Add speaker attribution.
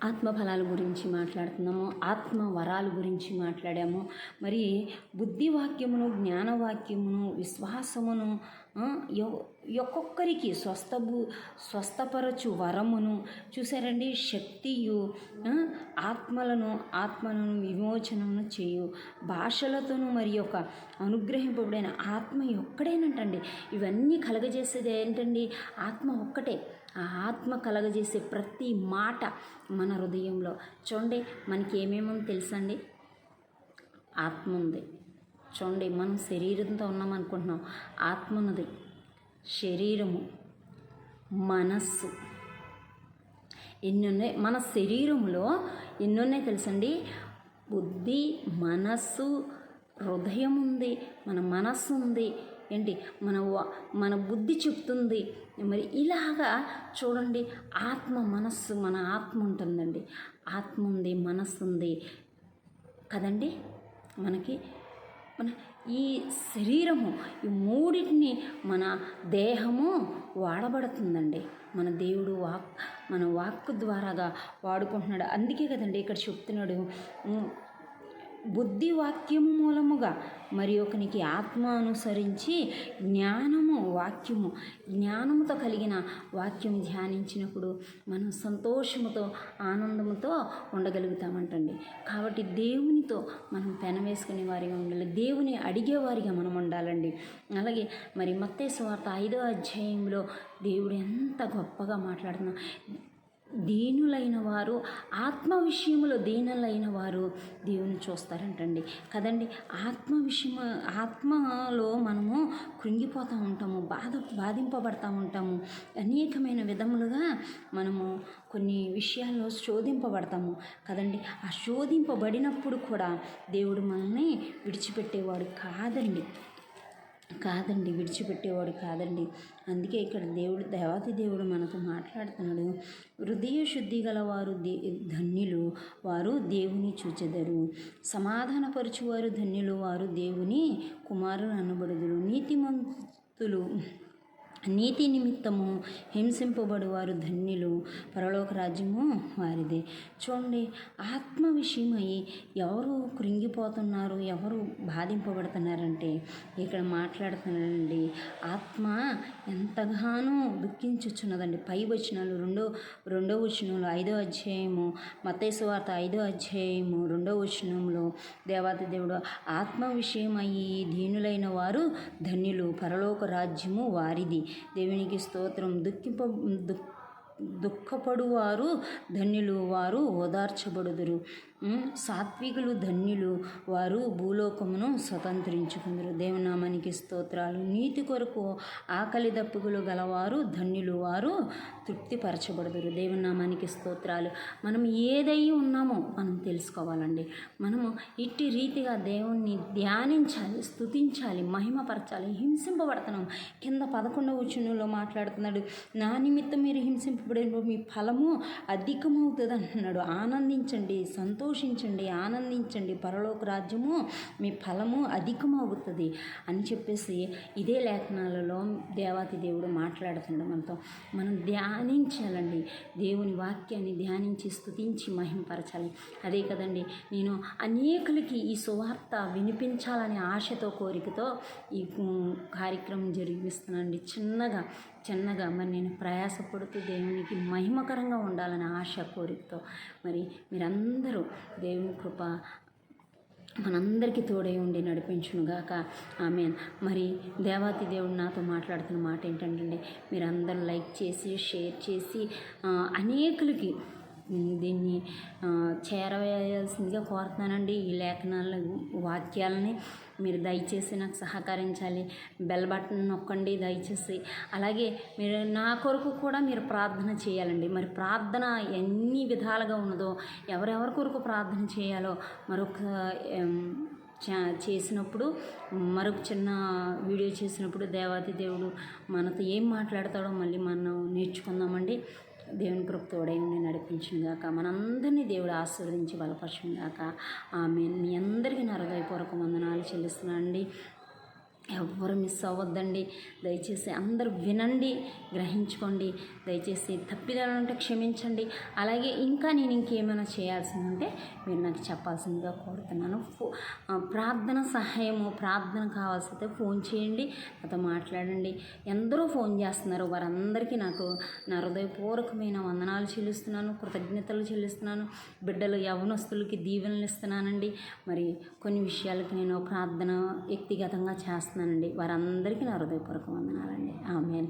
Speaker 1: ఆత్మ ఫలాల గురించి మాట్లాడుతున్నాము, ఆత్మ వరాల గురించి మాట్లాడాము. మరి బుద్ధివాక్యమును, జ్ఞానవాక్యమును, విశ్వాసమును, ఒక్కొక్కరికి స్వస్థపరచు వరమును చూసారండి, శక్తియు, ఆత్మను విమోచనను చేయు భాషలతోనూ మరి యొక్క అనుగ్రహింపబడిన ఆత్మ ఒక్కడేనంటండి. ఇవన్నీ కలగజేసేది ఏంటండి? ఆత్మ ఒక్కటే. ఆ ఆత్మ కలగజేసే ప్రతి మాట మన హృదయంలో చూడండి. మనకి ఏమేమో తెలుసండి? ఆత్మ ఉంది. చూడండి, మనం శరీరంతో ఉన్నాం అనుకుంటున్నాం. ఆత్మ ఉన్నది, శరీరము, మనస్సు, ఎన్ని ఉన్నాయి మన శరీరంలో? ఎన్ని ఉన్నాయి తెలుసండి? బుద్ధి, మనస్సు, హృదయం ఉంది, మన మనస్సు ఉంది, ఏంటి మన బుద్ధి చెప్తుంది. మరి ఇలాగా చూడండి, ఆత్మ, మనస్సు, మన ఆత్మ ఉంటుందండి. ఆత్మ ఉంది, మనస్సు ఉంది కదండి. మన ఈ శరీరము, ఈ మూడింటిని మన దేహము వాడబడుతుందండి. మన దేవుడు మన వాక్కు ద్వారాగా వాడుకుంటున్నాడు. అందుకే కదండి ఇక్కడ చెప్తున్నాడు, బుద్ధి వాక్యము మూలముగా మరి ఒకనికి ఆత్మ అనుసరించి జ్ఞానముతో కలిగిన వాక్యం ధ్యానించినప్పుడు మనం సంతోషముతో, ఆనందముతో ఉండగలుగుతామంటండి. కాబట్టి దేవునితో మనం పెనవేసుకునే వారిగా ఉండాలి, దేవుని అడిగేవారిగా మనం ఉండాలండి. అలాగే మరి మత్తయి సువార్త 5వ అధ్యాయంలో దేవుడు ఎంత గొప్పగా మాట్లాడుతున్నా, దీనులైన వారు, ఆత్మ విషయంలో దీనులైన వారు దేవుని చూస్తారంటండి కదండి. ఆత్మలో మనము కృంగిపోతూ ఉంటాము, బాధింపబడతా ఉంటాము, అనేకమైన విధములుగా మనము కొన్ని విషయాల్లో శోధింపబడతాము కదండి. ఆ శోధింపబడినప్పుడు కూడా దేవుడు మనల్ని విడిచిపెట్టేవాడు కాదండి. అందుకే ఇక్కడ దేవాతి దేవుడు మనతో మాట్లాడుతున్నాడు. హృదయ శుద్ధి గల వారు ధన్యులు, వారు దేవుని చూచెదరు. సమాధానపరచువారు ధన్యులు, వారు దేవుని కుమారులు అనబడుదురు. నీతి నిమిత్తము హింసింపబడువారు ధన్యులు, పరలోక రాజ్యము వారిదే. చూడండి, ఆత్మ విషయమై ఎవరు కృంగిపోతున్నారు, ఎవరు బాధింపబడుతున్నారంటే ఇక్కడ మాట్లాడుతున్నారండి. ఆత్మ ఎంతగానో దుఃఖించుచున్నదండి. పై వచనాలు రెండో వచనంలో 5వ అధ్యాయము, మత్తయి సువార్త 5వ అధ్యాయము 2వ వచనంలో దేవాతి దేవుడు ఆత్మ విషయమై దీనులైన వారు ధన్యులు, పరలోక రాజ్యము వారిది. దేవునికి స్తోత్రం. దుఃఖపడువారు ధన్యులు, వారు ఓదార్చబడుదురు. సాత్వికులు ధన్యులు, వారు భూలోకమును స్వతంత్రించుకుందరు. దేవునామానికి స్తోత్రాలు. నీతి కొరకు ఆకలి దప్పులు గలవారు ధన్యులు, వారు తృప్తిపరచబడుదురు. దేవునామానికి స్తోత్రాలు. మనం ఏదై ఉన్నామో మనం తెలుసుకోవాలండి. మనము ఇట్టి రీతిగా దేవుణ్ణి ధ్యానించాలి, స్తుతించాలి, మహిమపరచాలి. హింసింపబడుతున్నాం. కింద 11వ వచనంలో మాట్లాడుతున్నాడు, నా నిమిత్తం మీరు హింసింపబడినప్పుడు మీ ఫలము అధికమవుతుంది అంటున్నాడు. ఆనందించండి, సంతోషించండి, ఆనందించండి, పరలోక రాజ్యము మీ ఫలము అధికమవుతుంది అని చెప్పేసి ఇదే లేఖనాలలో దేవాతి దేవుడు మాట్లాడుతున్నాడు మనతో. మనం ధ్యానించాలండి, దేవుని వాక్యాన్ని ధ్యానించి స్తుతించి మహిమపరచాలి. అదే కదండి, నేను అనేకులకి ఈ సువార్త వినిపించాలనే ఆశతో, కోరికతో ఈ కార్యక్రమం జరిగిస్తున్నానండి. చిన్నగా మరి నేను ప్రయాసపడుతూ దేవునికి మహిమకరంగా ఉండాలనే ఆశ, కోరికతో మరి మీరందరూ దేవుని కృప మనందరికీ తోడై ఉండి నడిపించునుగాక. ఆమేన్. మరి దేవాతి దేవుడు నాతో మాట్లాడుతున్న మాట ఏంటంటే, మీరందరూ లైక్ చేసి, షేర్ చేసి అనేకులకి దీన్ని చేరవేయాల్సిందిగా కోరుతున్నానండి. ఈ లేఖనాల వాక్యాలని మీరు దయచేసి నాకు సహకరించాలి. బెల్ బటన్ నొక్కండి దయచేసి. అలాగే మీరు నా కొరకు కూడా మీరు ప్రార్థన చేయాలండి. మరి ప్రార్థన ఎన్ని విధాలుగా ఉన్నదో, ఎవరెవరి కొరకు ప్రార్థన చేయాలో చేసినప్పుడు, మరొక చిన్న వీడియో చేసినప్పుడు దేవాతి దేవుడు మనతో ఏం మాట్లాడతాడో మళ్ళీ మనం నేర్చుకుందామండి. దేవుని కృప తోడై ఉండి నడిపించుగాక. మనందరినీ దేవుడు ఆశీర్వదించి బలపరచుగాక. ఆమేన్. మీ అందరికీ నా హృదయపూర్వక వందనాలు చెల్లిస్తున్నానండి. ఎవ్వరు మిస్ అవ్వద్దండి. దయచేసి అందరూ వినండి, గ్రహించుకోండి. దయచేసి తప్పిదాలు ఉంటే క్షమించండి. అలాగే ఇంకా నేను ఇంకేమైనా చేయాల్సింది ఉంటే మీరు నాకు చెప్పాల్సిందిగా కోరుతున్నాను. ప్రార్థన సహాయము, ప్రార్థన కావాల్సితే ఫోన్ చేయండి, నాతో మాట్లాడండి. ఎందరో ఫోన్ చేస్తున్నారు, వారందరికీ నాకు నా హృదయపూర్వకమైన వందనాలు చెల్లిస్తున్నాను, కృతజ్ఞతలు చెల్లిస్తున్నాను. బిడ్డలు యవ్వనస్తులకి దీవెనలు ఇస్తున్నానండి. మరి కొన్ని విషయాలకి నేను ప్రార్థన వ్యక్తిగతంగా చేస్తున్నానండి. వారందరికీ నా హృదయపూర్వక వందనాలండి. ఆమేన్.